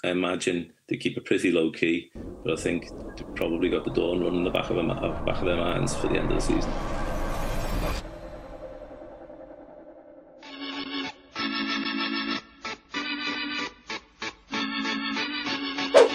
I imagine they keep it pretty low key, but I think they've probably got the dawn run in the back of their minds for the end of the season.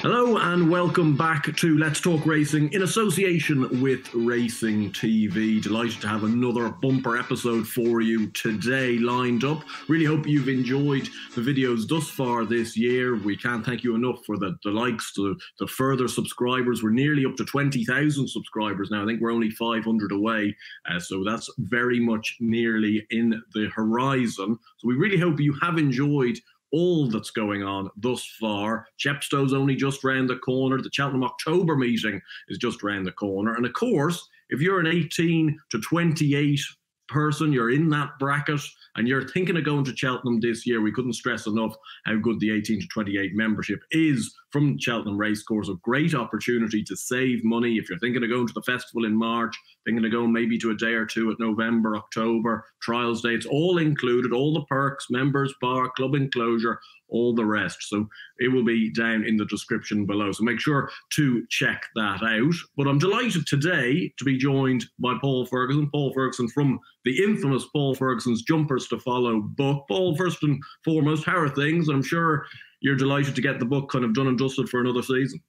Hello and welcome back to Let's Talk Racing in association with Racing TV. Delighted to have another bumper episode for you today lined up. Really hope you've enjoyed the videos thus far this year. We can't thank you enough for the likes, the further subscribers. We're nearly up to 20,000 subscribers now. I think we're only 500 away. So that's very much nearly in the horizon. So we really hope you have enjoyed all that's going on thus far. Chepstow's only just round the corner. The Cheltenham October meeting is just round the corner. And of course, if you're an 18 to 28 person, you're in that bracket and you're thinking of going to Cheltenham this year, we couldn't stress enough how good the 18 to 28 membership is from Cheltenham Racecourse. A great opportunity to save money if you're thinking of going to the festival in March, thinking of going maybe to a day or two at November, October, trials dates, all included, all the perks, members bar, club enclosure, all the rest. So it will be down in the description below. So make sure to check that out. But I'm delighted today to be joined by Paul Ferguson. Paul Ferguson from the infamous Paul Ferguson's Jumpers to Follow book. Paul, first and foremost, how are things? I'm sure you're delighted to get the book kind of done and dusted for another season.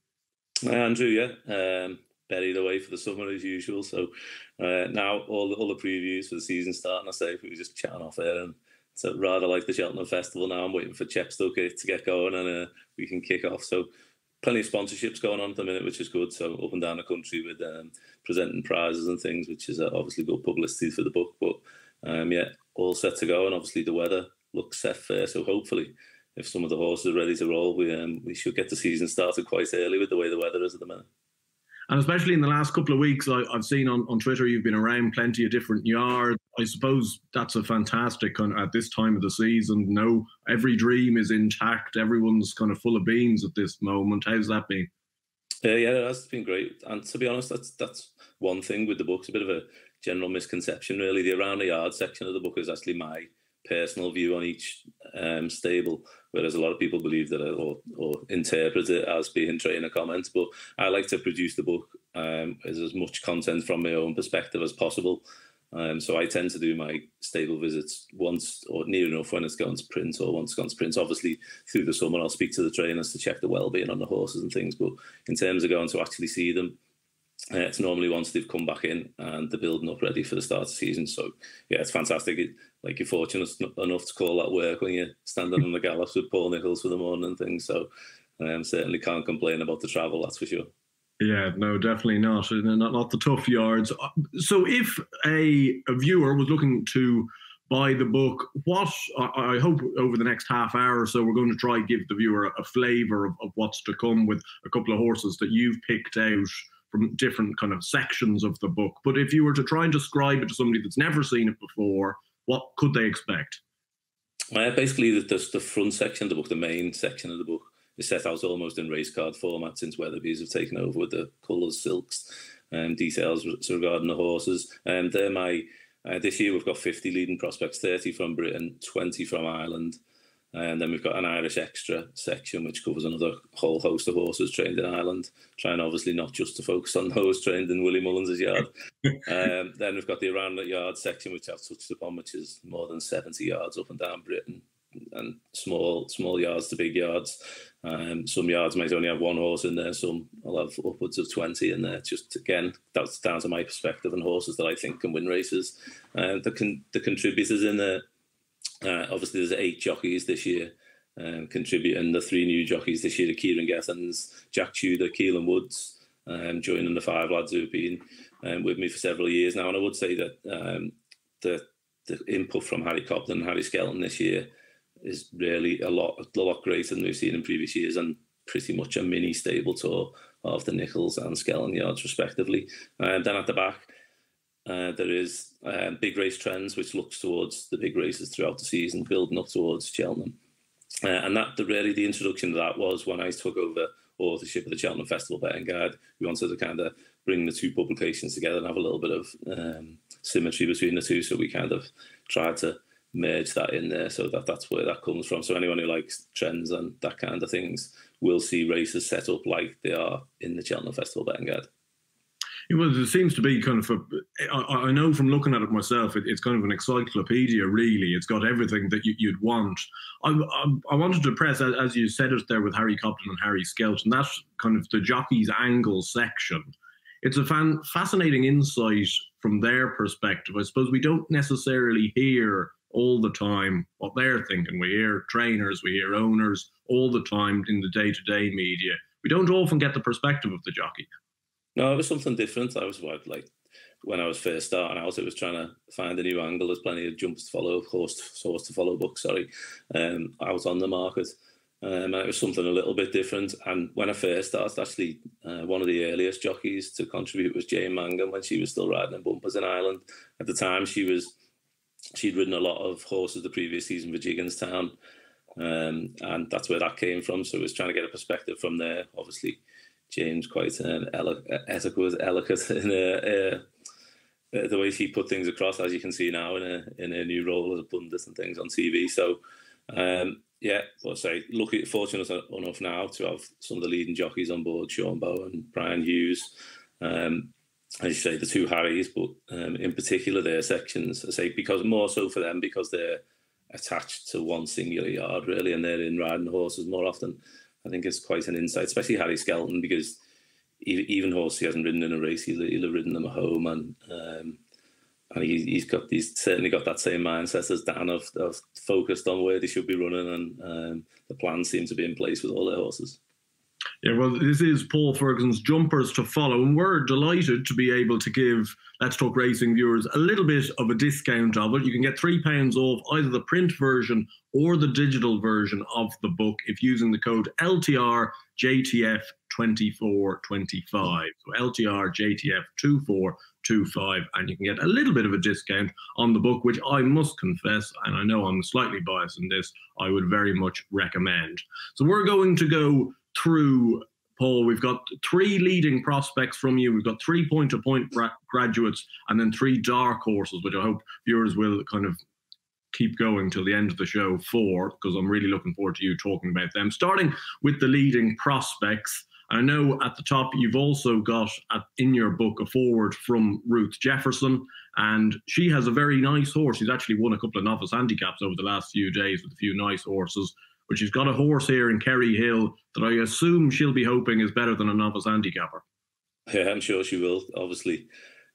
Andrew, yeah. Buried away for the summer as usual. So now all the previews for the season starting. I say if we were just chatting off air, and so rather like the Cheltenham Festival now. I'm waiting for Chepstow to get going and we can kick off. So plenty of sponsorships going on at the minute, which is good. So up and down the country with presenting prizes and things, which is obviously good publicity for the book. But yeah, all set to go. And obviously the weather looks set fair. So hopefully, if some of the horses are ready to roll, we should get the season started quite early with the way the weather is at the minute. And especially in the last couple of weeks, I've seen on Twitter, you've been around plenty of different yards. I suppose that's a fantastic kind of, at this time of the season. No, every dream is intact. Everyone's kind of full of beans at this moment. How's that been? Yeah, that's been great. And to be honest, that's one thing with the book. It's a bit of a general misconception, really. The around the yard section of the book is actually my personal view on each stable, whereas a lot of people believe that or interpret it as being trainer comments. But I like to produce the book as much content from my own perspective as possible. So I tend to do my stable visits once or near enough when it's gone to print or once it's gone to print. Obviously, through the summer, I'll speak to the trainers to check the well-being on the horses and things. But in terms of going to actually see them, it's normally once they've come back in and they're building up ready for the start of the season. So, yeah, it's fantastic. You're fortunate enough to call that work when you're standing on the gallops with Paul Nicholls for the morning and things. So certainly can't complain about the travel, that's for sure. Yeah, no, definitely not. Not the tough yards. So if a viewer was looking to buy the book, what I hope over the next half hour or so, we're going to try and give the viewer a flavour of what's to come with a couple of horses that you've picked out from different kind of sections of the book. But if you were to try and describe it to somebody that's never seen it before, what could they expect? Basically, the front section of the book, the main section of the book, is set out almost in race card format since Weatherby's have taken over with the colours, silks, details regarding the horses. They're my this year we've got 50 leading prospects, 30 from Britain, 20 from Ireland. And then we've got an Irish extra section, which covers another whole host of horses trained in Ireland, trying obviously not just to focus on those trained in Willie Mullins' yard. Then we've got the around the yard section, which I've touched upon, which is more than 70 yards up and down Britain, and small yards to big yards. Some yards might only have one horse in there, some will have upwards of 20 in there. Just again, that's down to my perspective and horses that I think can win races. The contributors in there. Obviously, there's 8 jockeys this year contributing. The 3 new jockeys this year are Kieran Gethens, Jack Tudor, Keelan Woods, joining the 5 lads who've been with me for several years now. And I would say that the input from Harry Cobden and Harry Skelton this year is really a lot greater than we've seen in previous years, and pretty much a mini stable tour of the Nicholls and Skelton yards respectively. Then at the back, there is Big Race Trends, which looks towards the big races throughout the season, building up towards Cheltenham. And really the introduction to that was when I took over authorship of the Cheltenham Festival Betting Guide. We wanted to kind of bring the 2 publications together and have a little bit of symmetry between the 2. So we kind of tried to merged that in there, so that's where that comes from. So anyone who likes trends and that kind of things will see races set up like they are in the Cheltenham Festival betting guide. Well, it seems to be kind of I know from looking at it myself, it's kind of an encyclopedia, really. It's got everything that you'd want. I wanted to press, as you said it there with Harry Cobden and Harry Skelton, that's kind of the jockey's angle section. It's a fascinating insight from their perspective. I suppose we don't necessarily hear all the time what they're thinking. We hear trainers, we hear owners all the time in the day-to-day media. We don't often get the perspective of the jockey. No, it was something different. I was like, when I was first starting out, it was trying to find a new angle. There's plenty of jumps to follow, horse to follow books, out on the market. And it was something a little bit different. And when I first started, actually, one of the earliest jockeys to contribute was Jane Mangan when she was still riding in bumpers in Ireland. At the time, she'd ridden a lot of horses the previous season for Gigginstown. And that's where that came from. So it was trying to get a perspective from there. Obviously, Jane's quite eloquent in the way she put things across, as you can see now in her new role as a pundit and things on TV. So, fortunate enough now to have some of the leading jockeys on board, Sean Bowen, Brian Hughes, as you say, the two Harrys, but in particular their sections, I say, because more so for them because they're attached to one singular yard, really, and they're in riding horses more often. I think it's quite an insight, especially Harry Skelton, because even horses he hasn't ridden in a race, he'll have ridden them at home, and he's certainly got that same mindset as Dan of focused on where they should be running, and the plans seem to be in place with all their horses. Yeah, well, this is Paul Ferguson's Jumpers to Follow, and we're delighted to be able to give Let's Talk Racing viewers a little bit of a discount of it. You can get £3 off either the print version or the digital version of the book if using the code LTR JTF 2425. So LTR JTF 2425, and you can get a little bit of a discount on the book, which I must confess, and I know I'm slightly biased in this, I would very much recommend. So we're going to go through, Paul, we've got 3 leading prospects from you. We've got 3 point-to-point graduates and then 3 dark horses, which I hope viewers will kind of keep going till the end of the show for, because I'm really looking forward to you talking about them. Starting with the leading prospects, I know at the top you've also got in your book a forward from Ruth Jefferson, and she has a very nice horse. She's actually won a couple of novice handicaps over the last few days with a few nice horses. But she's got a horse here in Kerry Hill that I assume she'll be hoping is better than a novice handicapper. Yeah, I'm sure she will, obviously.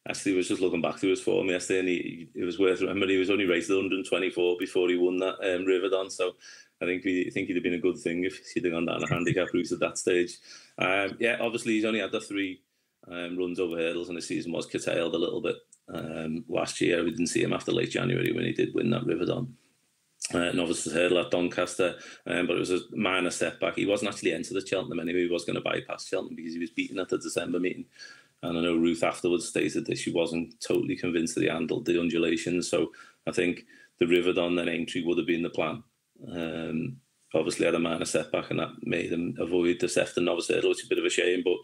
Actually, was just looking back to his form yesterday, and it was worth remembering he was only raced 124 before he won that Riverdon. So I think he'd have been a good thing if he'd have gone down a handicap route at that stage. Obviously, he's only had the 3 runs over hurdles, and his season was curtailed a little bit last year. We didn't see him after late January when he did win that Riverdon. Novice hurdle at Doncaster, but it was a minor setback. He wasn't actually entered at Cheltenham anyway. He was going to bypass Cheltenham because he was beaten at the December meeting. And I know Ruth afterwards stated that she wasn't totally convinced that he handled the undulations. So I think the Riverdon then Aintree would have been the plan. Obviously had a minor setback, and that made him avoid the Sefton Novice hurdle, which is a bit of a shame. But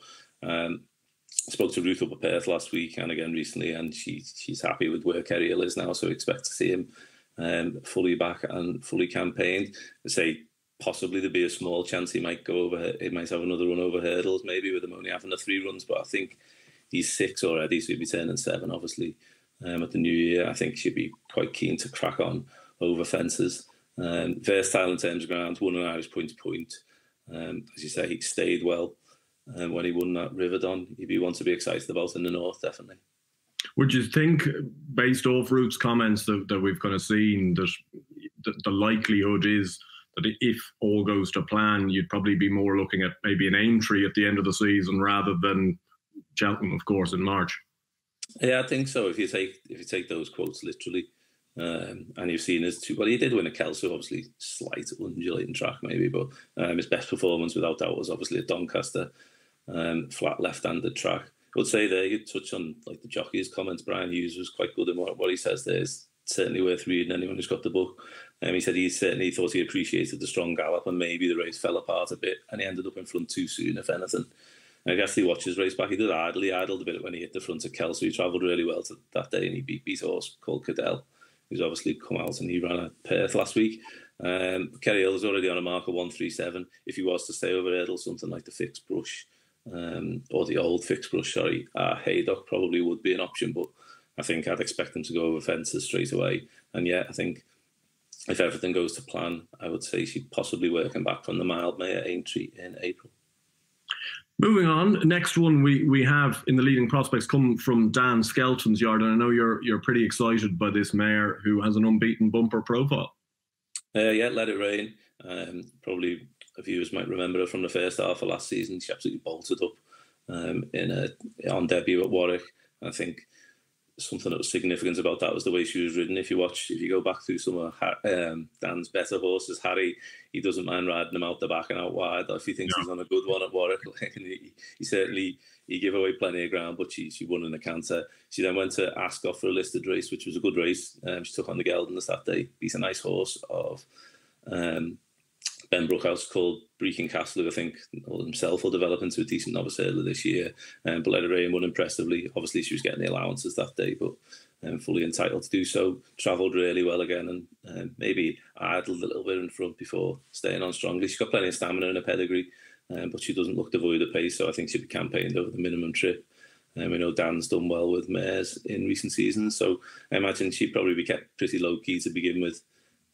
spoke to Ruth up at Perth last week and again recently, and she's happy with where Kerry Hill is now. So expect to see him fully back and fully campaigned. I say possibly there'd be a small chance he might go over. He might have another run over hurdles, maybe with him only having the 3 runs. But I think he's 6 already, so he'll be turning 7, obviously, at the new year. I think she'd be quite keen to crack on over fences. Versatile in terms of ground, won an Irish point-to-point. As you say, he stayed well when he won that Riverdon. He'd be one to be excited about in the north, definitely. Would you think, based off Ruth's comments that we've kind of seen, that the likelihood is that if all goes to plan, you'd probably be more looking at maybe an Aintree at the end of the season rather than Cheltenham, of course, in March? Yeah, I think so. If you take those quotes literally, and you've seen his 2, well, he did win a Kelso, obviously slight undulating track maybe, but his best performance without doubt was obviously at Doncaster, flat left-handed track. I would say there, you touch on like the jockey's comments. Brian Hughes was quite good in what he says there. Is certainly worth reading, anyone who's got the book. He said he certainly thought he appreciated the strong gallop, and maybe the race fell apart a bit and he ended up in front too soon, if anything. And I guess he watched his race back. He did idle. He idled a bit when he hit the front of Kelso. He travelled really well that day, and he beat a horse called Cadell who's obviously come out and he ran at Perth last week. Kerry Hill is already on a mark of 1:37. If he was to stay over hurdle, something like the fixed brush, or the old fixed brush, Haydock probably would be an option, but I think I'd expect him to go over fences straight away. And yeah, I think if everything goes to plan, I would say she's possibly working back from the Mildmay at Aintree in April. Moving on, next one we have in the leading prospects come from Dan Skelton's yard, and I know you're pretty excited by this mare who has an unbeaten bumper profile. Yeah, Let It Rain. Probably viewers might remember her from the first half of last season. She absolutely bolted up on debut at Warwick. I think something that was significant about that was the way she was ridden. If you go back through some of Dan's better horses, Harry, he doesn't mind riding them out the back and out wide. If he thinks he's on a good one at Warwick, he certainly gave away plenty of ground, but she won in a canter. She then went to Ascot for a listed race, which was a good race. She took on the Geldens that day, beat a nice horse of Ben Brookhouse called Breaking Castle, who I think himself will develop into a decent novice hurdler this year. But Let It Rain won impressively. Obviously, she was getting the allowances that day, but fully entitled to do so. Travelled really well again, and maybe idled a little bit in front before staying on strongly. She's got plenty of stamina in her pedigree, but she doesn't look devoid of pace, so I think she'll be campaigned over the minimum trip. We know Dan's done well with mares in recent seasons, so I imagine she'd probably be kept pretty low-key to begin with.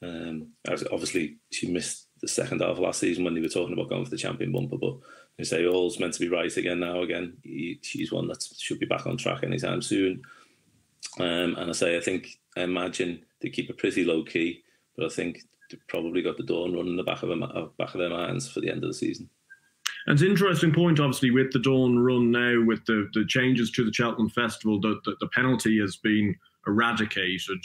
Obviously, she missed the second half of last season when they were talking about going for the champion bumper, but they say all's meant to be right again now. She's one that should be back on track anytime soon. And I imagine they keep it pretty low key, but I think they've probably got the Dawn run in the back of their minds for the end of the season. And it's an interesting point, obviously, with the Dawn run now, with the changes to the Cheltenham Festival, the penalty has been eradicated.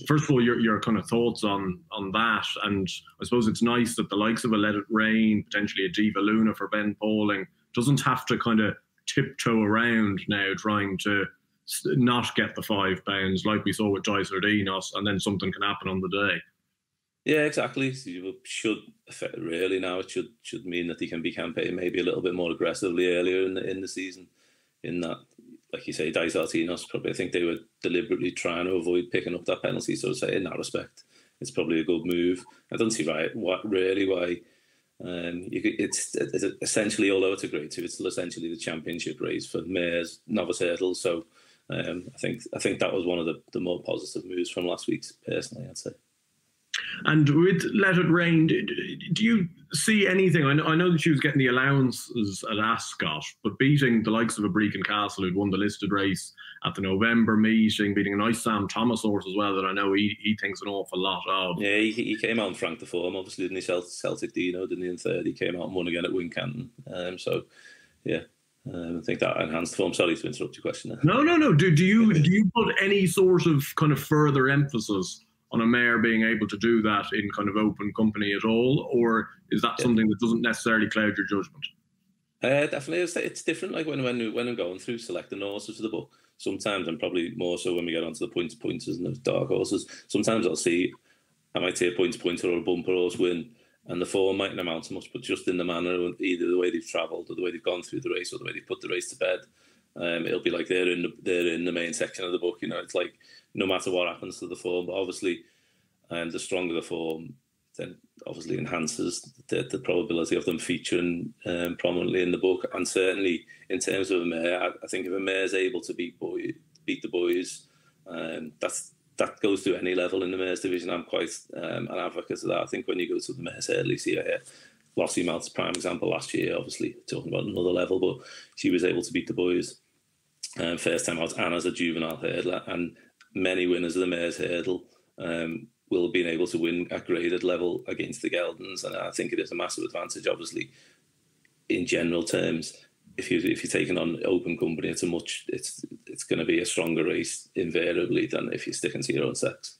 First of all, your kind of thoughts on that, and I suppose it's nice that the likes of a Let It Rain, potentially a Diva Luna for Ben Pauling, doesn't have to kind of tiptoe around now trying to not get the £5 like we saw with Dicer Dinos, and then something can happen on the day. Yeah, exactly. It should really now. It should mean that he can be campaigning maybe a little bit more aggressively earlier in the season. In that, like you say, Dice Artinos, probably I think they were deliberately trying to avoid picking up that penalty. So to say, in that respect, it's probably a good move. I don't see why. It's essentially, although it's a grade 2, it's still essentially the championship race for mares, novice hurdles. So I think that was one of the more positive moves from last week's. Personally, I'd say. And with Let It Rain, do you see anything? I know that she was getting the allowances at Ascot, but beating the likes of a Breaking Castle, who'd won the listed race at the November meeting, beating a nice Sam Thomas horse as well, that I know he thinks an awful lot of. Yeah, he came out and franked the form, obviously, didn't he? Celtic Dino, didn't he, in third? He came out and won again at Wincanton. So, yeah. I think that enhanced form. Sorry to interrupt your question there. No. Do you put any sort of kind of further emphasis on a mare being able to do that in kind of open company at all, or is that something that doesn't necessarily cloud your judgment? Definitely, it's different. Like when I'm going through selecting horses for the book, sometimes, and probably more so when we get onto the pointers and the dark horses, sometimes I might see a pointer or a bumper horse win, and the form mightn't amount to much, but just in the manner, either the way they've travelled or the way they've gone through the race or the way they've put the race to bed, it'll be like they're in the main section of the book. It's like no matter what happens to the form, but obviously, the stronger the form, then obviously enhances the probability of them featuring prominently in the book. And certainly in terms of a mare, I think if a mare is able to beat the boys, that goes to any level in the mares division. I'm quite an advocate of that. I think when you go to the mares hurdle, you see her Flossie Mount's prime example last year, obviously talking about another level, but she was able to beat the boys first time out and as a juvenile hurdler, and many winners of the mares hurdle will have been able to win at graded level against the Geldens, and I think it is a massive advantage. Obviously, in general terms, if you're taking on open company, it's going to be a stronger race invariably than if you're sticking to your own sex.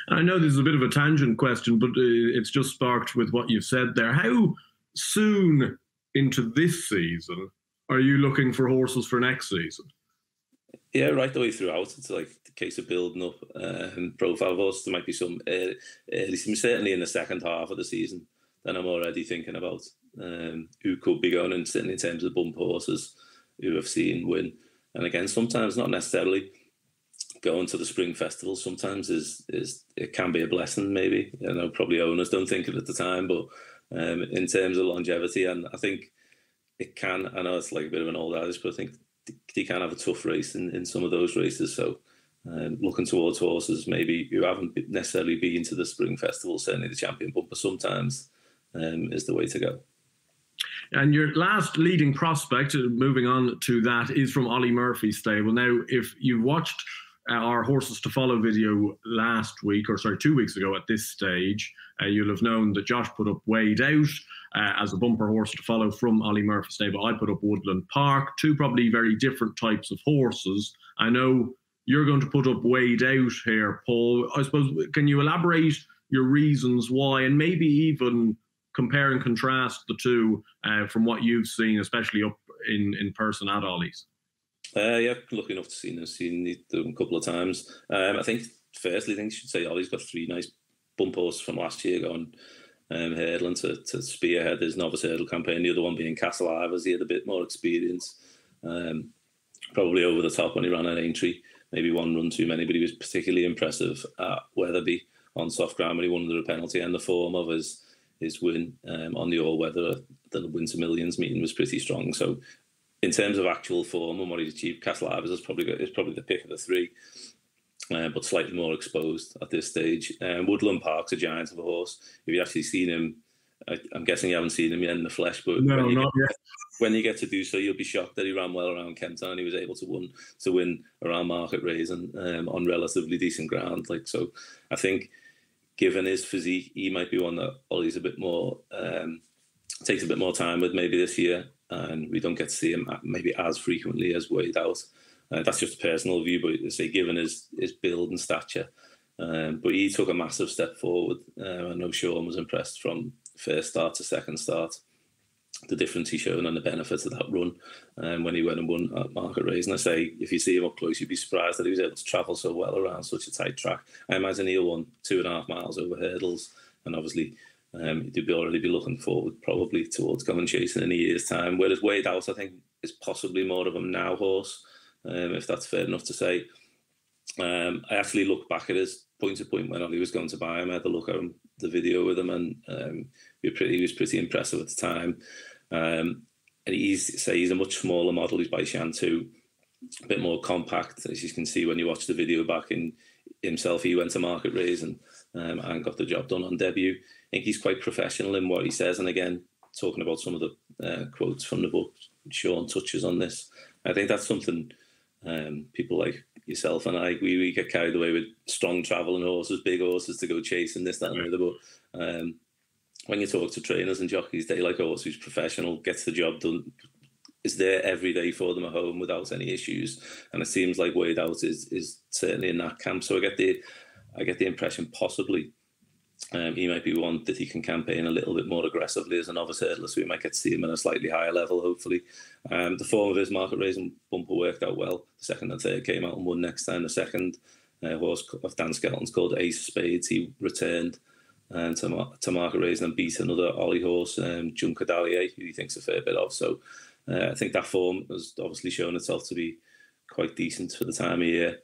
I know this is a bit of a tangent question, but it's just sparked with what you've said there. How soon into this season are you looking for horses for next season? Yeah, right the way throughout. It's like the case of building up profile of horses. There might be some certainly in the second half of the season. Then I'm already thinking about who could be going, and certainly in terms of bump horses who I've seen win. And again, sometimes not necessarily going to the spring festival sometimes is it can be a blessing. Maybe, you know, probably owners don't think it at the time, but in terms of longevity, and I think it can. I know it's like a bit of an old adage, but I think they can have a tough race in some of those races. So looking towards horses maybe who haven't necessarily been to the spring festival, certainly the Champion Bumper sometimes is the way to go. And your last leading prospect, moving on to that, is from Ollie Murphy's stable. Now, if you watched our Horses to Follow video last week, or sorry, 2 weeks ago at this stage, you'll have known that Josh put up Weighed Out as a bumper horse to follow from Ollie Murphy's stable. I put up Woodland Park, two probably very different types of horses. I know you're going to put up Weighed Out here, Paul. I suppose, can you elaborate your reasons why, and maybe even compare and contrast the two from what you've seen, especially up in person at Ollie's? Yeah, lucky enough to seen them a couple of times. I think, firstly, I should say Ollie's got three nice bump horses from last year going hurdling to spearhead his novice hurdle campaign. The other one being Castle Ivers. He had a bit more experience, probably over the top when he ran at Aintree. Maybe one run too many, but he was particularly impressive at Wetherby on soft ground when he won under a penalty, and the form of his win on the all-weather at the Winter Millions meeting was pretty strong. So in terms of actual form and what he's achieved, Castle Ivers is probably the pick of the three, but slightly more exposed at this stage. Woodland Park's a giant of a horse. If you've actually seen him, I'm guessing you haven't seen him yet in the flesh, but no, not yet. When you get to do so, you'll be shocked that he ran well around Cheltenham and he was able to win around Market Raise and on relatively decent ground. So I think, given his physique, he might be one that Ollie's a bit more takes a bit more time with maybe this year, and we don't get to see him maybe as frequently as Weighed Out. That's just a personal view, but I say given his build and stature, but he took a massive step forward. I know Sean was impressed from first start to second start, the difference he showed and the benefits of that run when he went and won at Market Raise. And I say, if you see him up close, you'd be surprised that he was able to travel so well around such a tight track. I imagine he'll won 2.5 miles over hurdles, and obviously he'd already be looking forward probably towards going chasing in a year's time. Whereas Weighed Out, I think, is possibly more of a now horse, if that's fair enough to say. I actually looked back at his point to point when Ollie was going to buy him. I had a look at the video with him, and he was pretty impressive at the time. And he's a much smaller model. He's by Shan 2, a bit more compact, as you can see when you watch the video back in himself. He went to Market Raise and got the job done on debut. I think he's quite professional in what he says. And again, talking about some of the quotes from the book, Sean touches on this. I think that's something people like yourself and I, we get carried away with strong travelling horses, big horses to go chasing this, that, and the other. But when you talk to trainers and jockeys, they like a horse who's professional, gets the job done, is there every day for them at home without any issues. And it seems like Weighed Out is certainly in that camp. So I get the impression possibly he might be one that he can campaign a little bit more aggressively as a novice hurdler, so we might get to see him at a slightly higher level, hopefully. The form of his Market Raise and bumper worked out well. The second and third came out and won next time. The second horse of Dan Skelton's called Ace of Spades. He returned to Market Raise and beat another Ollie horse, Junker Dallier, who he thinks a fair bit of. So I think that form has obviously shown itself to be quite decent for the time of year.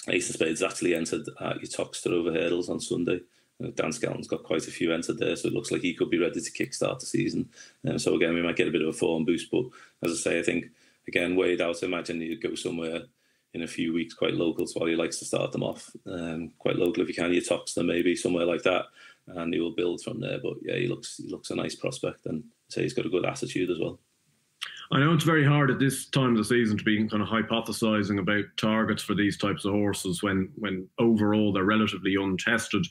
Ace of Spades actually entered at your Toxter over hurdles on Sunday. Dan Skelton's got quite a few entered there, so it looks like he could be ready to kickstart the season. So again, we might get a bit of a form boost. But as I say, I think, again, Weighed Out, I imagine he'd go somewhere in a few weeks, quite local to what he likes to start them off. Quite local if you can, your Toxter maybe, somewhere like that. And he will build from there. But yeah, he looks a nice prospect, and say he's got a good attitude as well. I know it's very hard at this time of the season to be kind of hypothesising about targets for these types of horses when overall they're relatively untested.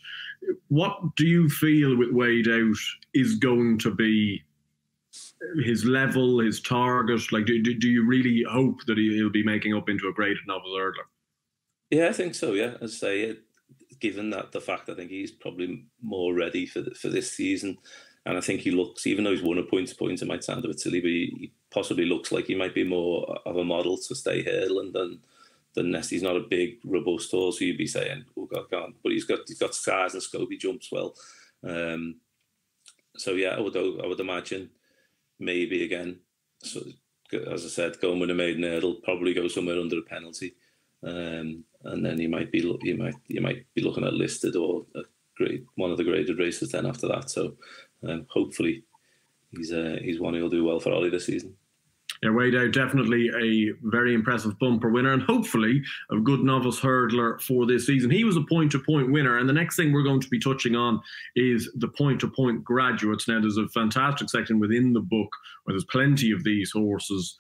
What do you feel with Weighed Out is going to be his level, his target? Like, do you really hope that he'll be making up into a graded novice hurdler? Yeah, I think so, yeah. As I say, given that the fact, I think he's probably more ready for this season. And I think he looks, even though he's won a point-to-point, it might sound a bit silly, but he possibly looks like he might be more of a model to stay hurdling than Ness. He's not a big, robust horse, so you'd be saying, oh, God, can't. But he's got size and scope, he jumps well. So, yeah, I would imagine maybe, again, so, as I said, going with a maiden hurdle, probably go somewhere under a penalty. and then you might be looking at listed or one of the graded races then after that. So hopefully he's one who'll do well for Ollie this season. Yeah, Wade Out, definitely a very impressive bumper winner, and hopefully a good novice hurdler for this season. He was a point-to-point winner, and the next thing we're going to be touching on is the point-to-point graduates. Now, there's a fantastic section within the book where there's plenty of these horses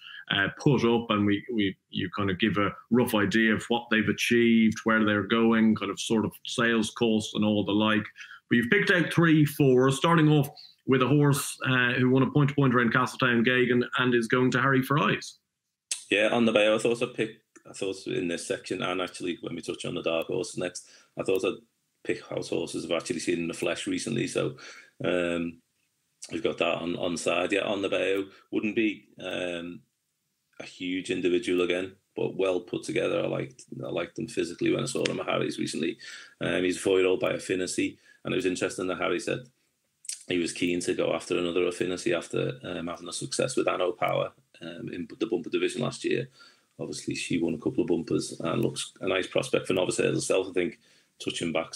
put up, and you kind of give a rough idea of what they've achieved, where they're going, kind of sort of sales costs and all the like. But you've picked out 3 for us, starting off with a horse who won a point-to-point around Castletown Gagan and is going to Harry Fry's. Yeah, on the Bay, I thought in this section, and actually when we touch on the dark horses next, I thought I'd pick house horses I've actually seen in the flesh recently. So we've got that on side. Yeah, on the Bay, wouldn't be a huge individual again, but well put together. I liked them physically when I saw them at Harry's recently. He's a 4-year-old by Affinity, and it was interesting that Harry said he was keen to go after another Affinity after having a success with Anno Power in the bumper division last year. Obviously, she won a couple of bumpers and looks a nice prospect for novice herself. I think, touching back,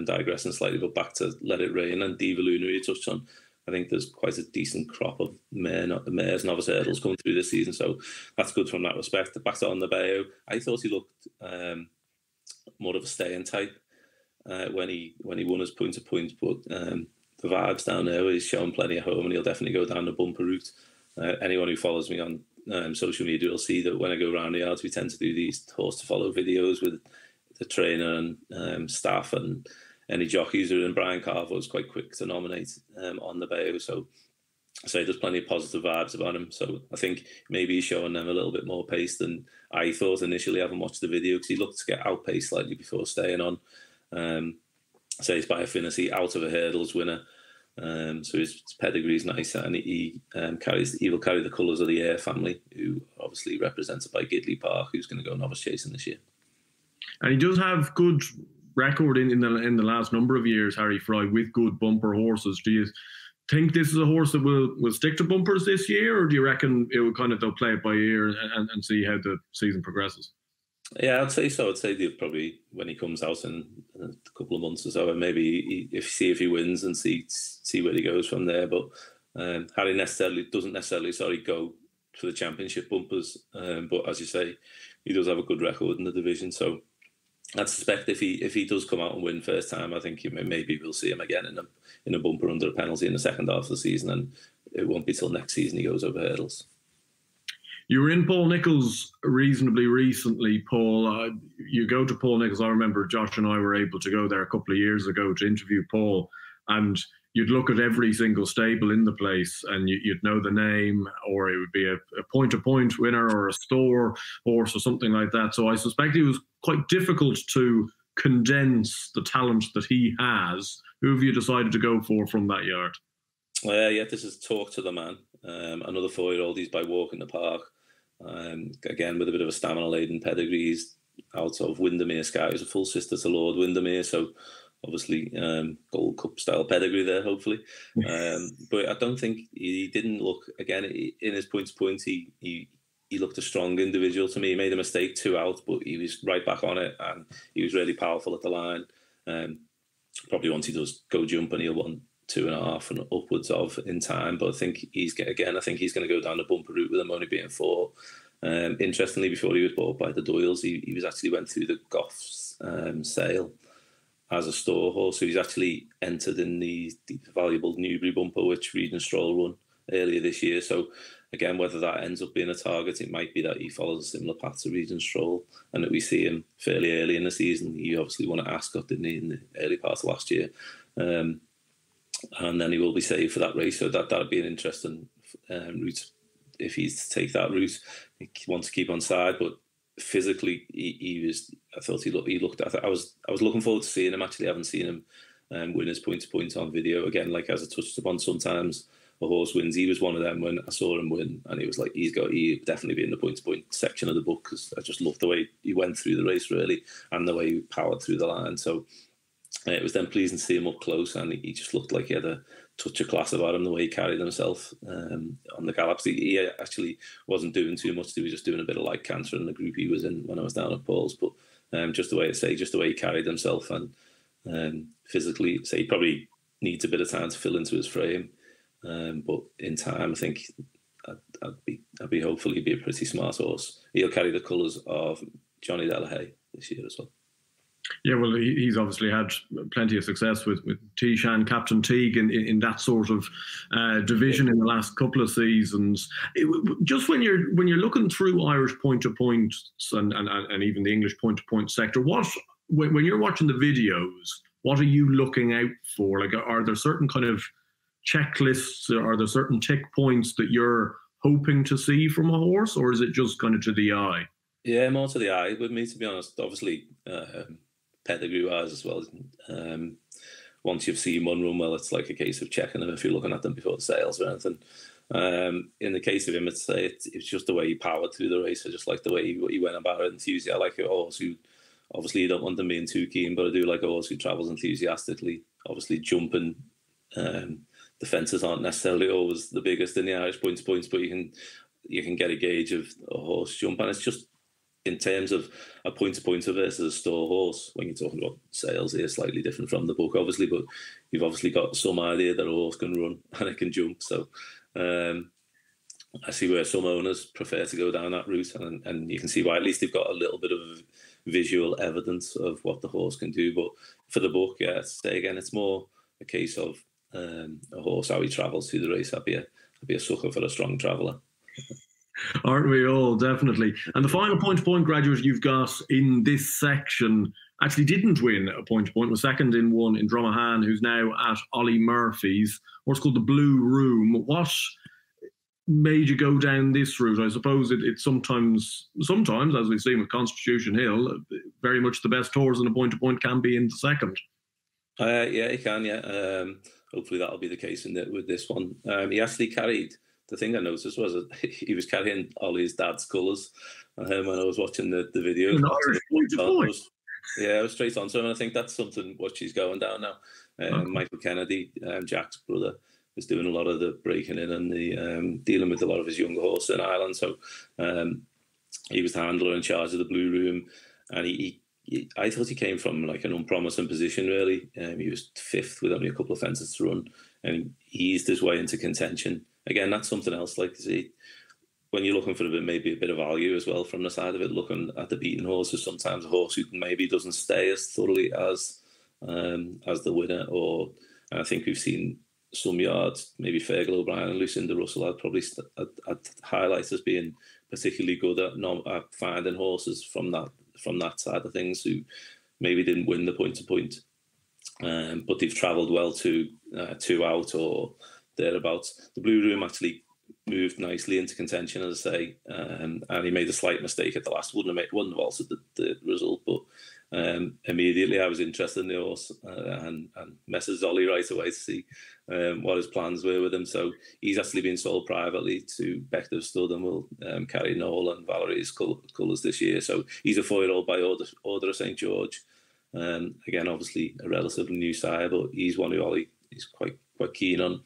digressing slightly, but back to Let It Rain and Diva Luna you touched on. I think there's quite a decent crop of mares novice hurdles coming through this season, so that's good from that respect. Back to On the Bayou, I thought he looked more of a staying type when he won his point-to-point, but the vibes down there, he's showing plenty of home, and he'll definitely go down the bumper route. Anyone who follows me on social media will see that when I go around the yards, we tend to do these horse-to-follow videos with the trainer and staff, and any jockeys who are in. Brian Carver was quite quick to nominate On the Bayou, so I say there's plenty of positive vibes about him. So I think maybe he's showing them a little bit more pace than I thought initially, having watched the video, because he looked to get outpaced slightly before staying on. Say he's by Affinity, out of a hurdles winner. So his pedigree's nice, and he will carry the colours of the Air family, who obviously represented by Gidley Park, who's going to go novice chasing this year. And he does have good record in the last number of years, Harry Fry, with good bumper horses. Do you think this is a horse that will stick to bumpers this year, or do you reckon it will they'll play it by ear and see how the season progresses? Yeah, I'd say so. I'd say they'll probably, when he comes out in a couple of months or so, and maybe if he wins and see where he goes from there. But Harry doesn't necessarily go for the championship bumpers. But as you say, he does have a good record in the division. So I'd suspect if he does come out and win first time, I think maybe we'll see him again in a bumper under a penalty in the second half of the season, and it won't be till next season he goes over hurdles. You were in Paul Nicholls reasonably recently, Paul. You go to Paul Nicholls. I remember Josh and I were able to go there a couple of years ago to interview Paul, and you'd look at every single stable in the place and you'd know the name, or it would be a point-to-point winner or a store horse or something like that. So I suspect it was quite difficult to condense the talent that he has. Who have you decided to go for from that yard? Yeah, this is Talk to the Man. Another 4-year-old. He's by Walk in the Park. Again, with a bit of a stamina-laden pedigree. He's out of Windermere Sky. He's a full sister to Lord Windermere, so obviously Gold Cup style pedigree there, hopefully. But I don't think he didn't look, again, in his point-to-point, he looked a strong individual to me. He made a mistake 2 out, but he was right back on it, and he was really powerful at the line. Probably once he does go jump, and he'll want 2.5 and upwards of in time, but I think he's going to go down the bumper route with him only being 4. Interestingly, before he was bought by the Doyles, he was actually went through the Goffs sale as a store horse, so he's actually entered in the valuable Newbury bumper, which Reed and Stroll won earlier this year. So again, whether that ends up being a target, it might be that he follows a similar path to Reed and Stroll, and that we see him fairly early in the season. He obviously won at Ascot, didn't he, in the early part of last year. And then he will be saved for that race, so that'd be an interesting route if he's to take that route. He wants to keep on side, but physically he was. I thought he looked. I was looking forward to seeing him. Actually, I haven't seen him win his point-to-point on video again. Like as I touched upon, sometimes a horse wins. He was one of them when I saw him win, and he was like, he'd definitely be in the point-to-point section of the book, because I just loved the way he went through the race really, and the way he powered through the line. So. It was then pleasing to see him up close, and he just looked like he had touch of class about him, the way he carried himself on the gallops. He actually wasn't doing too much. He was just doing a bit of light canter in the group he was in when I was down at Paul's. But just the way he carried himself and physically, he probably needs a bit of time to fill into his frame. But in time, I think I'd be hopefully be a pretty smart horse. He'll carry the colours of Johnny Delahaye this year as well. Yeah, well, he's obviously had plenty of success with Tishan, Captain Teague in that sort of division in the last couple of seasons. Just when you're looking through Irish point-to-points and even the English point-to-point sector, when you're watching the videos, what are you looking out for? Like, are there certain kind of checklists? Are there certain tick points that you're hoping to see from a horse, or is it just kind of to the eye? Yeah, more to the eye with me, to be honest. Obviously, pedigree-wise as well. Once you've seen one run well, it's like a case of checking them if you're looking at them before the sales or anything. In the case of him, it's just the way he powered through the race. I just like the way he went about it, enthusiastic. I like a horse who, obviously, you don't want them being too keen, but I do like a horse who travels enthusiastically. Obviously, jumping. The fences aren't necessarily always the biggest in the Irish points, but you can get a gauge of a horse jump, and it's just in terms of a point-to-pointer versus a store horse. When you're talking about sales, here slightly different from the book, obviously, but you've obviously got some idea that a horse can run and it can jump. So I see where some owners prefer to go down that route, and you can see why. At least they've got a little bit of visual evidence of what the horse can do. But for the book, yeah, it's more a case of a horse, how he travels through the race. I'd be a sucker for a strong traveller. Aren't we all? Definitely. And the final point-to-point graduate you've got in this section actually didn't win a point-to-point, was second in one in Dromahan, who's now at Ollie Murphy's, what's called the Blue Room. What made you go down this route? I suppose it's sometimes, as we've seen with Constitution Hill, very much the best horse in a point-to-point can be in the second. Yeah, he can, yeah. Hopefully that'll be the case with this one. He actually carried... The thing I noticed was that he was carrying Ollie's dad's colours when I was watching the video. Yeah, I was straight on to him, and I think that's something what she's going down now. Michael Kennedy, Jack's brother, is doing a lot of the breaking in and the dealing with a lot of his younger horses in Ireland. So he was the handler in charge of the Blue Room, and I thought he came from like an unpromising position, really. He was fifth with only a couple of fences to run, and he eased his way into contention. Again, that's something else. Like, see, when you're looking for maybe a bit of value as well from the side of it, looking at the beaten horses, sometimes a horse who maybe doesn't stay as thoroughly as the winner. And I think we've seen some yards, maybe Fergal O'Brien and Lucinda Russell, I'd highlight as being particularly good at finding horses from that side of things who maybe didn't win the point-to-point, but they've travelled well to 2 out or thereabouts. The Blue Room actually moved nicely into contention, as I say, and he made a slight mistake at the last. Wouldn't have altered the result, but immediately I was interested in the horse and messaged Ollie right away to see what his plans were with him. So he's actually been sold privately to Bective Stud and will carry Noel and Valerie's colours this year. So he's a 4-year-old by order of St George. Again, obviously a relatively new sire, but he's one who Ollie is quite keen on.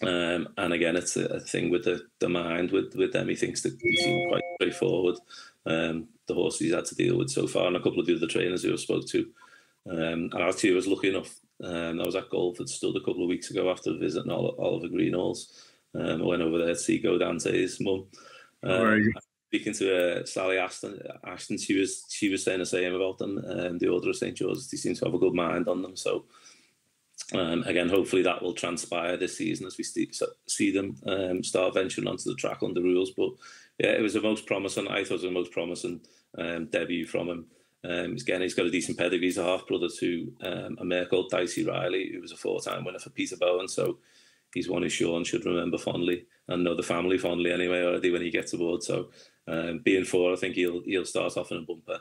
And again, it's a thing with the mind with them. He thinks that he seemed quite straightforward. The horse he's had to deal with so far, and a couple of the other trainers who I spoke to. And actually, I was lucky enough. I was at Golford Stud a couple of weeks ago after visiting Oliver Greenhalls. I went over there to see Go Dante's mum. Speaking to Sally Ashton, she was saying the same about them. The Order of St George's, they seem to have a good mind on them. So. Again, hopefully that will transpire this season as we see them start venturing onto the track under rules. But yeah, it was the most promising. I thought it was the most promising debut from him. Again, he's got a decent pedigree. He's a half brother to a mare called Dicey Riley, who was a 4-time winner for Peter Bowen. So he's one who Sean should remember fondly and know the family fondly anyway already when he gets aboard. So being 4, I think he'll start off in a bumper.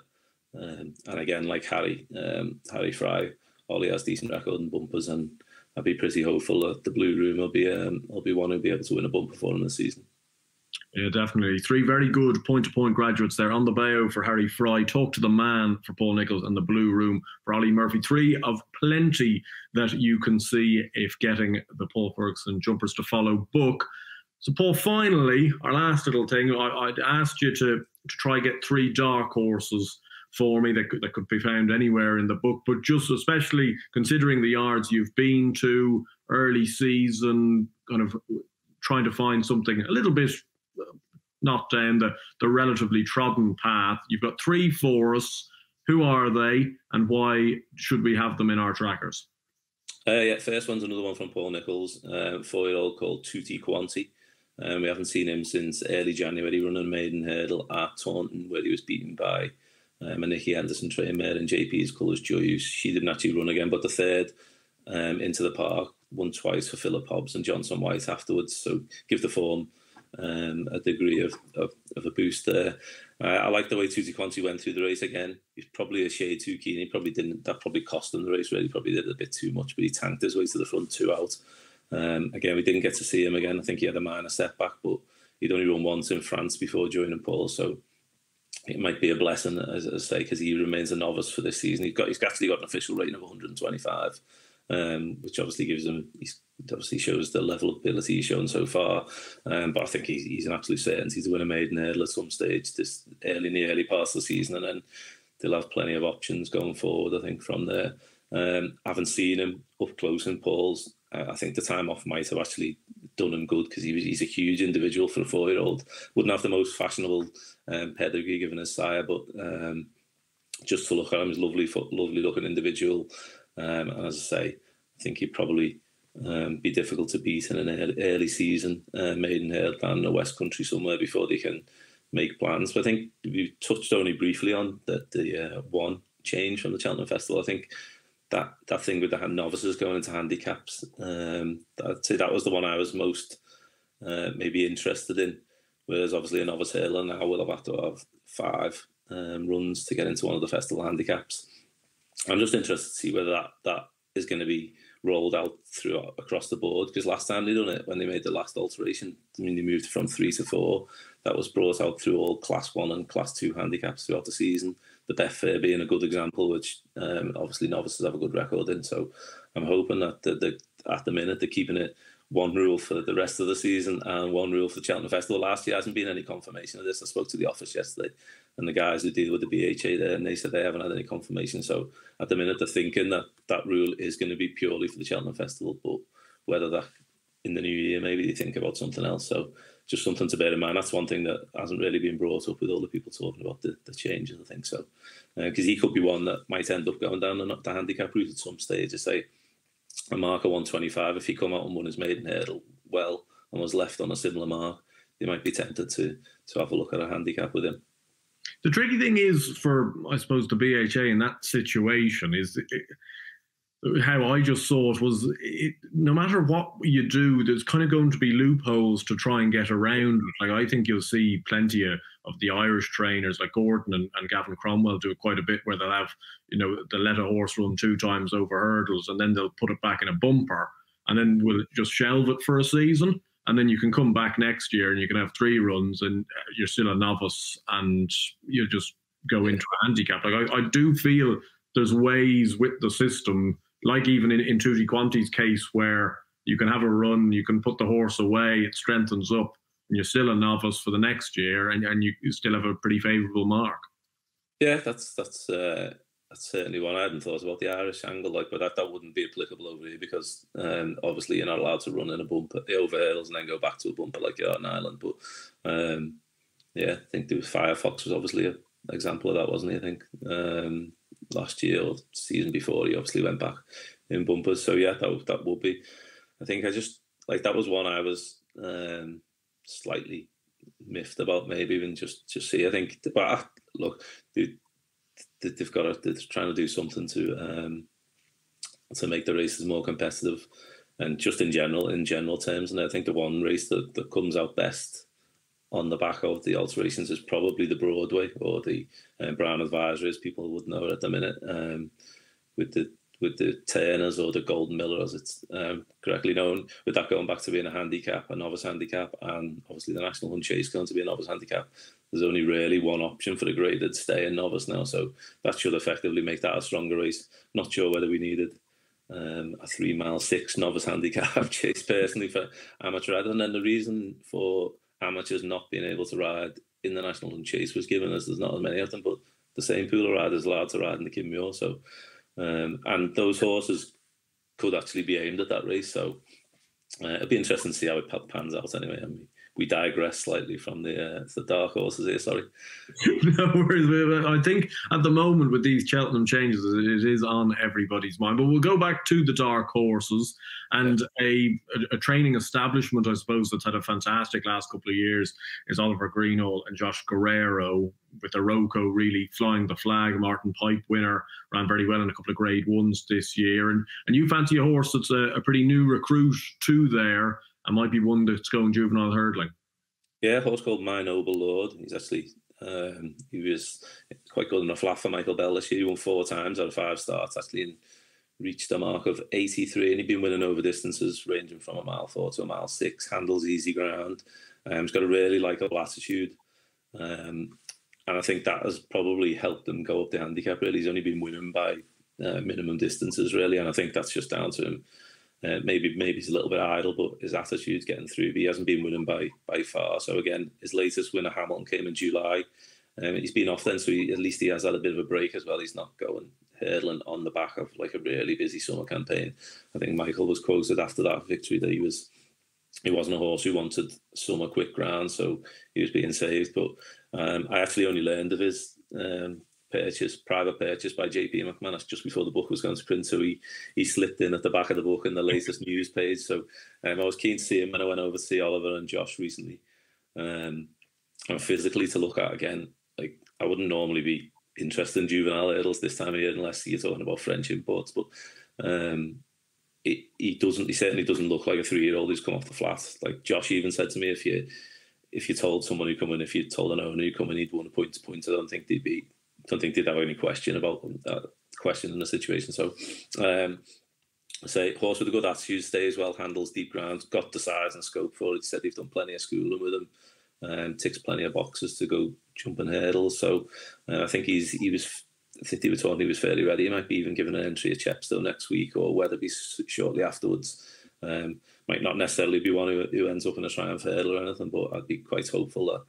And again, like Harry Fry, Ollie has decent record in bumpers, and I'd be pretty hopeful that the Blue Room will be one who'll be able to win a bumper for him this season. Yeah, definitely. Three very good point-to-point graduates there. On the Bow for Harry Fry, Talk to the Man for Paul Nicholls, and The Blue Room for Ollie Murphy. Three of plenty that you can see if getting the Paul Ferguson Jumpers to Follow book. So, Paul, finally, our last little thing, I'd asked you to try get three dark horses for me that could be found anywhere in the book, but just especially considering the yards you've been to, early season, kind of trying to find something a little bit not down the relatively trodden path. You've got three for us. Who are they, and why should we have them in our trackers? Yeah, first one's another one from Paul Nicholls, 4-year-old called Tutti Quanti. We haven't seen him since early January running a maiden hurdle at Taunton, where he was beaten by a Nicky Anderson trained mare in JP's Colours Joyous. She didn't actually run again, but the third into the park, won twice for Philip Hobbs and Johnson White afterwards. So give the form a degree of a boost there. I like the way Tutti Quanti went through the race again. He's probably a shade too keen. He probably didn't. That probably cost him the race. Really, probably did a bit too much. But he tanked his way to the front, 2 out. Again, we didn't get to see him again. I think he had a minor setback, but he'd only run once in France before joining Paul. So it might be a blessing, as I say, because he remains a novice for this season. He's actually got an official rating of 125. Which obviously gives him, obviously shows the level of ability he's shown so far. But I think he's an absolute certainty to win a maiden hurdle at some stage this in the early parts of the season, and then they'll have plenty of options going forward, I think, from there. Haven't seen him up close in Paul's. I think the time off might have actually done him good because he's a huge individual for a 4-year-old. Wouldn't have the most fashionable pedigree given his sire, but just to look at him, he's a lovely looking individual. And as I say, I think he'd probably be difficult to beat in an early season maiden hurdle down in the West Country somewhere before they can make plans. But I think we touched only briefly on the one change from the Cheltenham Festival. I think that thing with the novices going into handicaps, I'd say that was the one I was most maybe interested in. Whereas obviously a novice hurdler now will have to have 5 runs to get into one of the festival handicaps. I'm just interested to see whether that is going to be rolled out across the board, because last time they done it, when they made the last alteration, I mean, they moved from 3 to 4. That was brought out through all Class 1 and Class 2 handicaps throughout the season. The Betfair being a good example, which obviously novices have a good record in. So I'm hoping that at the minute they're keeping it one rule for the rest of the season and one rule for the Cheltenham Festival. Last year hasn't been any confirmation of this. I spoke to the office yesterday, and the guys who deal with the BHA there, and they said they haven't had any confirmation. So at the minute they're thinking that rule is going to be purely for the Cheltenham Festival, but whether that in the new year maybe they think about something else. So just something to bear in mind. That's one thing that hasn't really been brought up with all the people talking about the changes, I think so. Because he could be one that might end up going down the handicap route at some stage. To say a mark of 125, if he come out and won his maiden hurdle well and was left on a similar mark, they might be tempted to have a look at a handicap with him. The tricky thing is for, I suppose, the BHA in that situation is how I just saw it was no matter what you do, there's kind of going to be loopholes to try and get around. Like I think you'll see plenty of the Irish trainers like Gordon and Gavin Cromwell do it quite a bit, where they'll have, they'll let a horse run 2 times over hurdles and then they'll put it back in a bumper and then we'll just shelve it for a season. And then you can come back next year and you can have 3 runs and you're still a novice and you just go into a handicap. Like I do feel there's ways with the system, like even in Tutti Quanti's case, where you can have a run, you can put the horse away, it strengthens up, and you're still a novice for the next year, and you still have a pretty favourable mark. Yeah, that's certainly one. I hadn't thought about the Irish angle, but that wouldn't be applicable over here because obviously you're not allowed to run in a bumper, over hurdles, and then go back to a bumper like you are in Ireland. But yeah, I think there was Firefox was obviously an example of that, wasn't he? I think last year or season before he obviously went back in bumpers. So yeah, that would be. I think I just that was one I was slightly miffed about, maybe even just see. I think, but look, they're trying to do something to make the races more competitive, and just in general terms. And I think the one race that comes out best on the back of the alterations is probably the Broadway or the Brown Advisory, as people would know it at the minute, with with the Turners or the Golden Miller, as it's correctly known, with that going back to being a handicap, a novice handicap, and obviously the National Hunt Chase going to be a novice handicap, there's only really one option for the graded stay in novice now. So that should effectively make that a stronger race. Not sure whether we needed a 3 mile 6 novice handicap chase personally for amateur riding. And then the reason for amateurs not being able to ride in the National Hunt Chase was given as there's not as many of them, but the same pool of riders allowed to ride in the Kinmure. So, and those horses could actually be aimed at that race. So it'll be interesting to see how it pans out anyway. I mean, we digress slightly from the dark horses here, sorry. No worries. I think at the moment with these Cheltenham changes, it is on everybody's mind. But we'll go back to the dark horses and a training establishment, I suppose, that's had a fantastic last couple of years is Oliver Greenall and Josh Guerrero, with Iroko really flying the flag. Martin Pipe winner, ran very well in a couple of Grade 1s this year. And you fancy a horse that's a pretty new recruit to there, and might be one that's going juvenile hurdling. Yeah, a horse called My Noble Lord. He's actually, he was quite good in a flat for Michael Bell this year. He won 4 times out of 5 starts, actually, and reached a mark of 83. And he'd been winning over distances ranging from a mile 4 to a mile 6, handles easy ground. He's got a really likeable attitude. And I think that has probably helped him go up the handicap, really. He's only been winning by minimum distances, really. And I think that's just down to him. Maybe he's a little bit idle, but his attitude's getting through. But he hasn't been winning by far. So again, his latest winner, Hamilton, came in July. He's been off then, so at least he has had a bit of a break as well. He's not going hurdling on the back of like a really busy summer campaign. I think Michael was quoted after that victory that he wasn't a horse who wanted summer quick ground, so he was being saved. But I actually only learned of his private purchase by JP McManus just before the book was going to print, so he slipped in at the back of the book in the latest news page. So I was keen to see him when I went over to see Oliver and Josh recently, and physically to look at again. Like, I wouldn't normally be interested in juvenile hurdles this time of year unless you're talking about French imports, but he certainly doesn't look like a 3-year-old who's come off the flat. Like Josh even said to me, if you told someone who come in, if you told an owner who come in, he'd won a point to point, I don't think they'd have any question about that question in the situation. So I say horse with a good attitude, stays well, handles deep ground, got the size and scope for it. He said they've done plenty of schooling with him, ticks plenty of boxes to go jumping hurdles. So I think I think they were told he was fairly ready. He might be even given an entry at Chepstow next week or Wetherby shortly afterwards. Might not necessarily be one who ends up in a Triumph hurdle or anything, but I'd be quite hopeful that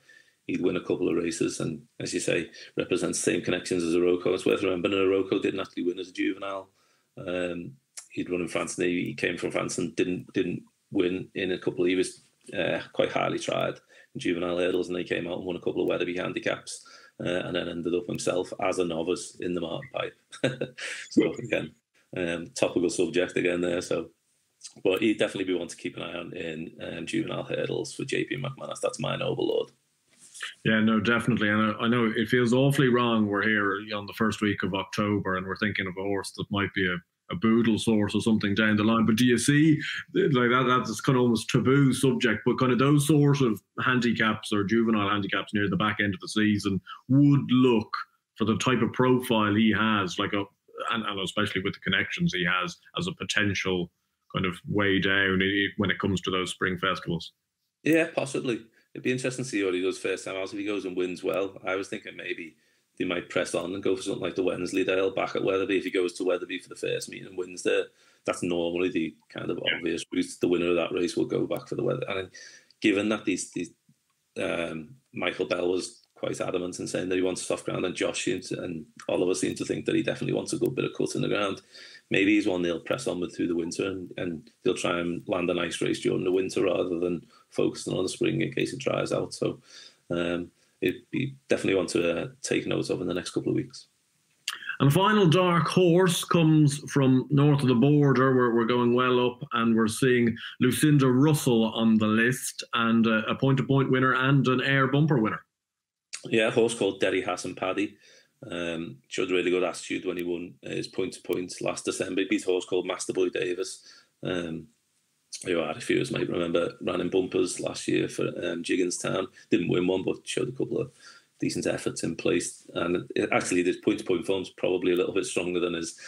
he'd win a couple of races and, as you say, represents the same connections as Iroko. It's worth remembering Iroko didn't actually win as a juvenile. He'd run in France and he came from France and didn't win in a couple. He was quite highly tried in juvenile hurdles, and he came out and won a couple of Wetherby handicaps and then ended up himself as a novice in the Martin Pipe. So again, topical subject again there. So, but he'd definitely be one to keep an eye on in juvenile hurdles for JP McManus. That's My Noble Lord. Yeah, no, definitely. And I know it feels awfully wrong. We're here on the first week of October and we're thinking of a horse that might be a boodle source or something down the line. But do you see, like that's kind of almost taboo subject, but kind of those sort of handicaps or juvenile handicaps near the back end of the season would look for the type of profile he has, like and especially with the connections he has, as a potential kind of way down when it comes to those spring festivals. Yeah, possibly. It'd be interesting to see what he does first time out. If he goes and wins well, I was thinking maybe they might press on and go for something like the Wensleydale back at Wetherby. If he goes to Wetherby for the first meet and wins there, that's normally the kind of obvious route. The winner of that race will go back for the Wetherby. And given that Michael Bell was quite adamant in saying that he wants soft ground, and Josh and Oliver seem to think that he definitely wants a good bit of cut in the ground, maybe he's one they'll press on with through the winter and they'll try and land a nice race during the winter rather than focusing on the spring in case it dries out. So it'd be definitely one to take note of in the next couple of weeks. And the final dark horse comes from north of the border, where we're going well up, and we're seeing Lucinda Russell on the list, and a point-to-point winner and an air bumper winner. Yeah, a horse called Derry Hassan Paddy. Showed a really good attitude when he won his point-to-point last December. He beat a horse called Master Boy Davis, who a few of us might remember ran in bumpers last year for Gigginstown. Didn't win one, but showed a couple of decent efforts in place. And actually, this point-to-point form's probably a little bit stronger than his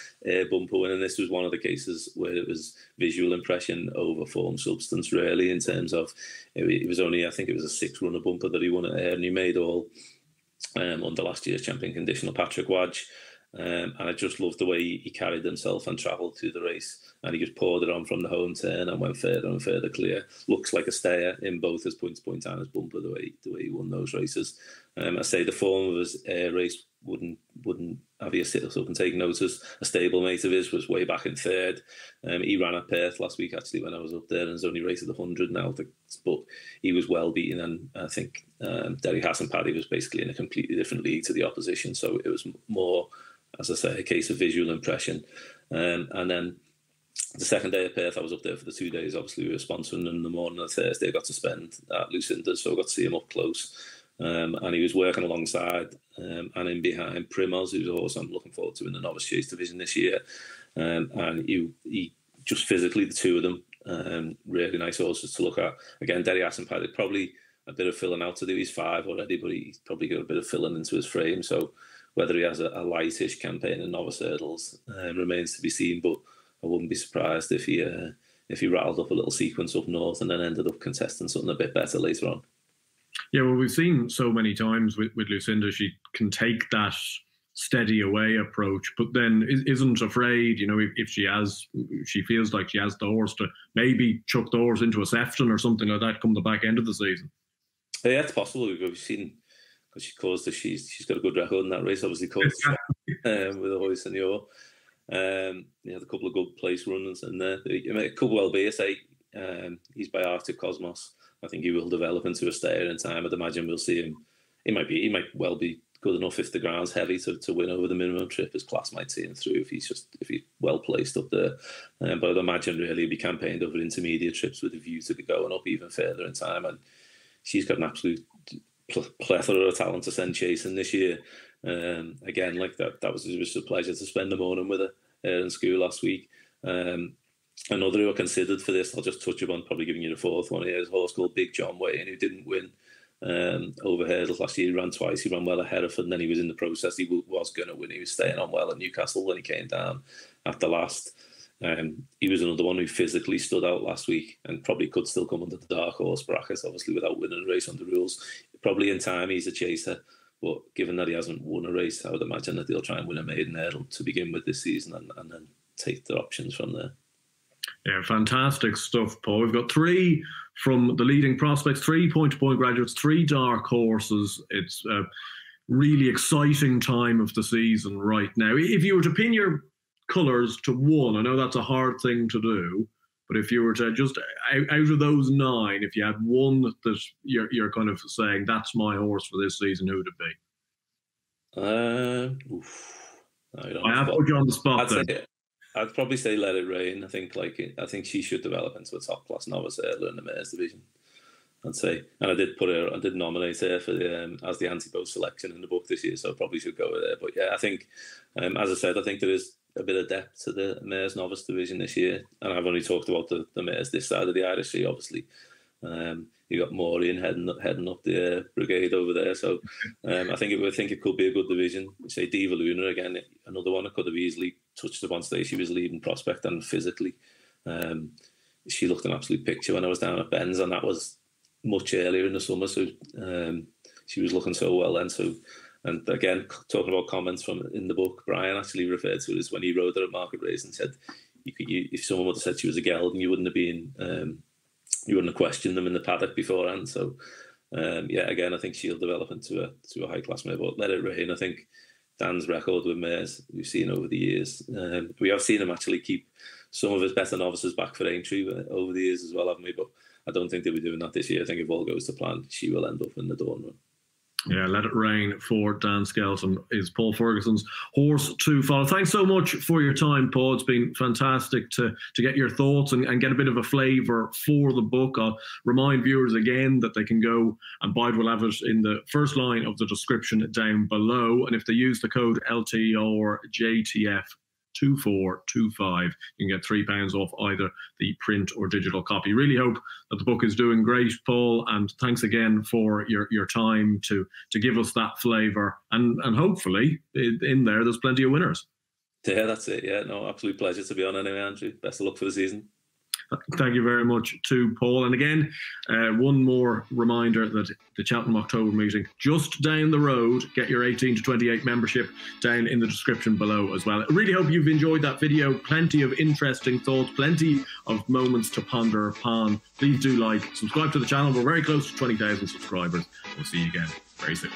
bumper win. And this was one of the cases where it was visual impression over form substance, really, in terms of it was only, I think it was a 6-runner bumper that he won at Ayr, and he made all under last year's champion conditional Patrick Wadge. And I just loved the way he carried himself and travelled through the race. And he just poured it on from the home turn and went further and further clear. Looks like a stayer in both his point-to-point and his bumper, the way he won those races. I say the form of his Ayr race wouldn't have you sit up and take notice. A stablemate of his was way back in third. He ran at Perth last week, actually, when I was up there, and has only raced at 100 now. But he was well beaten, and I think Derry Hassan-Paddy was basically in a completely different league to the opposition. So it was more, as I say, a case of visual impression. And then the second day of Perth, I was up there for the 2 days. Obviously, we were sponsoring, and the morning of Thursday I got to spend at Lucinda's, so I got to see him up close. And he was working alongside and in behind Primoz, who's a horse I'm looking forward to in the Novice Chase division this year. And he just physically, the two of them, really nice horses to look at. Again, Derry Hassan-Paddy, probably a bit of filling out to do. He's 5 already, but he's probably got a bit of filling into his frame. So whether he has a lightish campaign in novice hurdles remains to be seen. But I wouldn't be surprised if he rattled up a little sequence up north and then ended up contesting something a bit better later on. Yeah, well, we've seen so many times with Lucinda, she can take that steady away approach, but then isn't afraid, if she feels like she has the horse to maybe chuck the horse into a Sefton or something like that come the back end of the season. Yeah, it's possible. We've seen, because she's got a good record in that race, obviously, with the Hoy Senior. He had a couple of good place runners in there. It could well be, I say, he's by Arctic Cosmos. I think he will develop into a stayer in time. I'd imagine we'll see him. He might well be good enough if the ground's heavy to win over the minimum trip. His class might see him through if he's well placed up there. But I'd imagine really he'll be campaigned over intermediate trips with a view to going up even further in time. And she's got an absolute plethora of talent to send chasing this year. Again, like that was just a pleasure to spend the morning with her in school last week. Another who I considered for this, I'll just touch upon, probably giving you the fourth one here, is a horse called Big John Wayne, who didn't win over hurdles last year. He ran twice. He ran well at Hereford, and then he was in the process. He was going to win. He was staying on well at Newcastle when he came down at the last. He was another one who physically stood out last week and probably could still come under the dark horse bracket, obviously, without winning a race on the rules. Probably in time he's a chaser, but given that he hasn't won a race, I would imagine that they'll try and win a maiden hurdle to begin with this season and then take their options from there. Yeah, fantastic stuff, Paul. We've got 3 from the leading prospects, 3 point-to-point graduates, 3 dark horses. It's a really exciting time of the season right now. If you were to pin your colours to one, I know that's a hard thing to do, but if you were to just, out of those 9, if you had one that you're kind of saying, that's my horse for this season, who would it be? I have put you on the spot then. I'd probably say Let It Rain. I think she should develop into a top class novice hurdler in the mares division, I'd say. And I did nominate her for as the anti-post selection in the book this year, so I probably should go with her. But yeah, I think, as I said, I think there is a bit of depth to the mares novice division this year. And I've only talked about the mares this side of the Irish Sea, obviously. You got Maureen heading up the brigade over there, so I think it could be a good division. Say Diva Luna again, another one I could have easily touched upon today. She was leading prospect, and physically, she looked an absolute picture when I was down at Ben's, and that was much earlier in the summer. So she was looking so well then. So, and again, talking about comments from in the book, Brian actually referred to it as when he rode her at Market Race and said, if someone would have said she was a gelding, you wouldn't have been. You wouldn't have questioned them in the paddock beforehand. So, yeah, again, I think she'll develop into a high-class mare. But Let It Rain, I think Dan's record with mares we've seen over the years. We have seen him actually keep some of his better novices back for Aintree over the years as well, haven't we? But I don't think they'll be doing that this year. I think if all goes to plan, she will end up in the Dawn Run. Yeah, Let It Rain for Dan Skelton is Paul Ferguson's horse to follow. Thanks so much for your time, Paul. It's been fantastic to get your thoughts and get a bit of a flavour for the book. I'll remind viewers again that they can go and buy it. We'll have it in the first line of the description down below. And if they use the code LTR JTF 2425. You can get £3 off either the print or digital copy. Really hope that the book is doing great, Paul, and thanks again for your time to give us that flavour. And hopefully in there there's plenty of winners. Yeah, that's it. Yeah, no, absolute pleasure to be on anyway, Andrew. Best of luck for the season. Thank you very much to Paul. And again, one more reminder that the Cheltenham October meeting just down the road. Get your 18 to 28 membership down in the description below as well. I really hope you've enjoyed that video. Plenty of interesting thoughts, plenty of moments to ponder upon. Please do subscribe to the channel. We're very close to 20,000 subscribers. We'll see you again very soon.